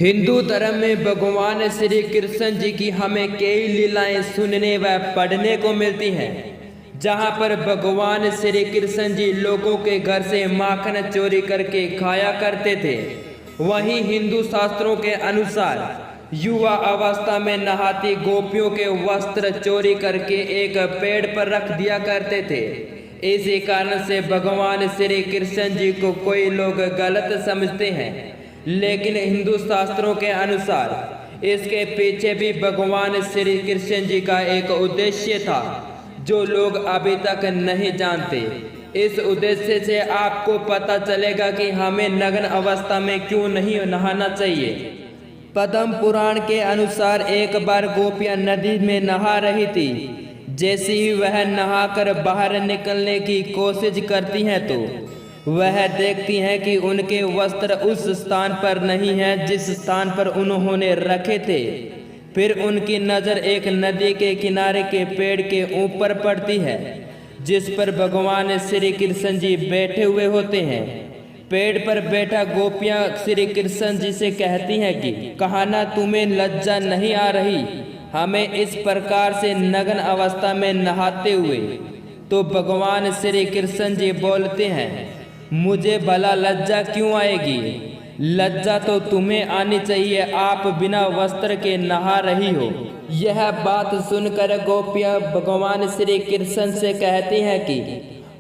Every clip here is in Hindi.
हिंदू धर्म में भगवान श्री कृष्ण जी की हमें कई लीलाएं सुनने व पढ़ने को मिलती हैं, जहां पर भगवान श्री कृष्ण जी लोगों के घर से माखन चोरी करके खाया करते थे। वहीं हिंदू शास्त्रों के अनुसार युवा अवस्था में नहाती गोपियों के वस्त्र चोरी करके एक पेड़ पर रख दिया करते थे। इसी कारण से भगवान श्री कृष्ण जी को कोई लोग गलत समझते हैं, लेकिन हिंदू शास्त्रों के अनुसार इसके पीछे भी भगवान श्री कृष्ण जी का एक उद्देश्य था, जो लोग अभी तक नहीं जानते। इस उद्देश्य से आपको पता चलेगा कि हमें नग्न अवस्था में क्यों नहीं नहाना चाहिए। पद्म पुराण के अनुसार एक बार गोपियां नदी में नहा रही थी। जैसे ही वह नहाकर बाहर निकलने की कोशिश करती हैं तो वह देखती हैं कि उनके वस्त्र उस स्थान पर नहीं हैं जिस स्थान पर उन्होंने रखे थे। फिर उनकी नज़र एक नदी के किनारे के पेड़ के ऊपर पड़ती है, जिस पर भगवान श्री कृष्ण जी बैठे हुए होते हैं। पेड़ पर बैठा गोपियां श्री कृष्ण जी से कहती हैं कि कहना तुम्हें लज्जा नहीं आ रही हमें इस प्रकार से नग्न अवस्था में नहाते हुए? तो भगवान श्री कृष्ण जी बोलते हैं, मुझे भला लज्जा क्यों आएगी? लज्जा तो तुम्हें आनी चाहिए, आप बिना वस्त्र के नहा रही हो। यह बात सुनकर गोपियां भगवान श्री कृष्ण से कहती हैं कि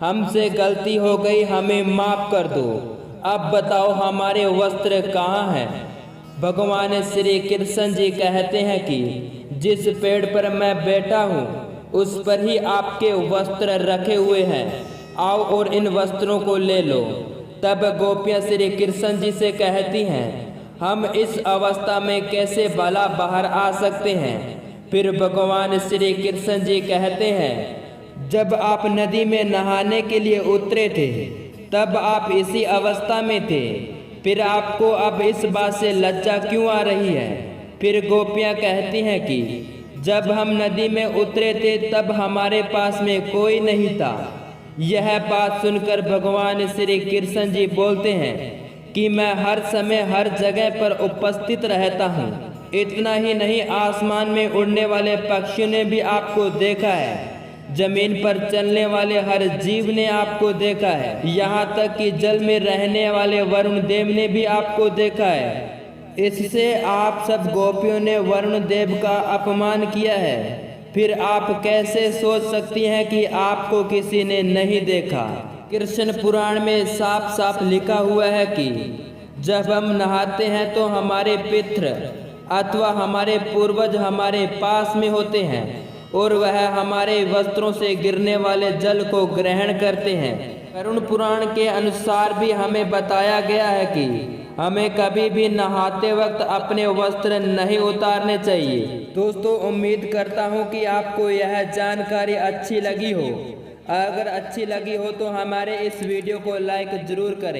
हमसे गलती हो गई, हमें माफ कर दो। अब बताओ हमारे वस्त्र कहाँ हैं? भगवान श्री कृष्ण जी कहते हैं कि जिस पेड़ पर मैं बैठा हूँ उस पर ही आपके वस्त्र रखे हुए हैं, आओ और इन वस्त्रों को ले लो। तब गोपियां श्री कृष्ण जी से कहती हैं, हम इस अवस्था में कैसे भला बाहर आ सकते हैं? फिर भगवान श्री कृष्ण जी कहते हैं, जब आप नदी में नहाने के लिए उतरे थे तब आप इसी अवस्था में थे, फिर आपको अब इस बात से लज्जा क्यों आ रही है? फिर गोपियां कहती हैं कि जब हम नदी में उतरे थे तब हमारे पास में कोई नहीं था। यह बात सुनकर भगवान श्री कृष्ण जी बोलते हैं कि मैं हर समय हर जगह पर उपस्थित रहता हूँ। इतना ही नहीं, आसमान में उड़ने वाले पक्षियों ने भी आपको देखा है, जमीन पर चलने वाले हर जीव ने आपको देखा है, यहाँ तक कि जल में रहने वाले वरुण देव ने भी आपको देखा है। इससे आप सब गोपियों ने वरुण देव का अपमान किया है, फिर आप कैसे सोच सकती हैं कि आपको किसी ने नहीं देखा? कृष्ण पुराण में साफ साफ लिखा हुआ है कि जब हम नहाते हैं तो हमारे पितृ अथवा हमारे पूर्वज हमारे पास में होते हैं और वह हमारे वस्त्रों से गिरने वाले जल को ग्रहण करते हैं। वरुण पुराण के अनुसार भी हमें बताया गया है कि हमें कभी भी नहाते वक्त अपने वस्त्र नहीं उतारने चाहिए। दोस्तों, उम्मीद करता हूँ कि आपको यह जानकारी अच्छी लगी हो। अगर अच्छी लगी हो तो हमारे इस वीडियो को लाइक ज़रूर करें।